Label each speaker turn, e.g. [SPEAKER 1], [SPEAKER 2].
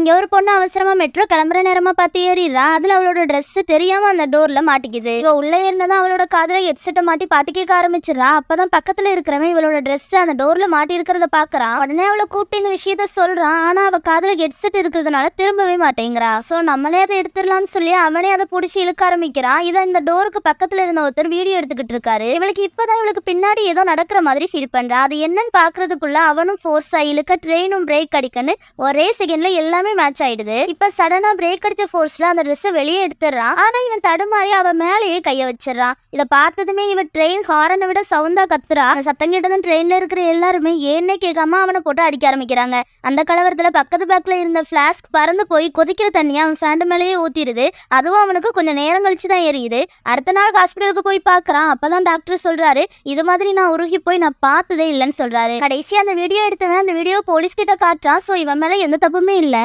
[SPEAKER 1] இங்க ஒரு பொண்ணு அவசரமா மெட்ரோ கிளம்புற நேரமா பார்த்து ஏறிடுறா. அதுல அவளோட ட்ரெஸ் தெரியாம அந்த டோர்ல மாட்டிக்குது. இவ உள்ள ஏறினதான் அவளோட காதுல ஹெட்செட்டை மாட்டி பாட்டு கேட்க ஆரம்பிச்சிடறா. அப்பதான் பக்கத்துல இருக்கிறவன் இவளோட ட்ரெஸ் அந்த டோர்ல மாட்டி இருக்கிறத பாக்குறான். உடனே அவளை கூப்பிட்டு இந்த விஷயத்த சொல்றான். ஆனா அவ காதுல ஹெட்செட் இருக்கிறதுனால திரும்பவே மாட்டேங்கிறா. சோ நம்மளே அதை எடுத்துடலாம்னு சொல்லி அவனே அதை பிடிச்சி இழுக்க ஆரம்பிக்கிறான். இதை இந்த டோருக்கு பக்கத்துல இருந்த ஒருத்தர் வீடியோ எடுத்துக்கிட்டு இருக்காரு. இவளுக்கு இப்பதான் இவளுக்கு பின்னாடி ஏதோ நடக்கிற மாதிரி ஃபீல் பண்றா. அது என்னன்னு பாக்குறதுக்குள்ள அவனும் ஃபோர்ஸா இழுக்க ட்ரெயினும் பிரேக் அடிக்கன்னு ஒரே செகண்ட்ல எல்லாமே மேட்ச் ஆயிடுது. இப்ப சடனா பிரேக் அடிச்ச ஃபோர்ஸ்ல அந்த ட்ரெஸ் வெளியே எடுத்துறான். ஆனா இவன் தடுமாறி அவ மேலேயே கைய வச்சிடறான். இதை பார்த்ததுமே இவன் ட்ரெயின் ஹாரனை விட சவுண்டா கத்துறா. சத்தம் கேட்டதும் ட்ரெயின்ல இருக்கிற எல்லாருமே ஏன்னே கேட்காம அவனை போட்டு அடிக்க ஆரம்பிக்கிறாங்க. அந்த கலவரத்துல பக்கத்து பேக்ல இருந்த பிளாஸ்க் பறந்து போய் கொதிக்கிற தண்ணியை அவன் ஃபேண்ட் மேலேயே ஊத்திடுது. அதுவும் அவனுக்கு கொஞ்சம் நேரம் கழிச்சு தான் எரியுது. அடுத்த நாள் ஹாஸ்பிட்டலுக்கு போய் பாக்குறான். அப்பதான் டாக்டர் சொல்றாரு, இது மாதிரி நான் உருகி போய் நான் பார்த்ததே இல்லைன்னு சொல்றாரு. கடைசி அந்த வீடியோ எடுத்தவன் அந்த வீடியோ போலீஸ் கிட்ட காட்டுறான். சோ இவன் மேல எந்த தப்புமே இல்ல.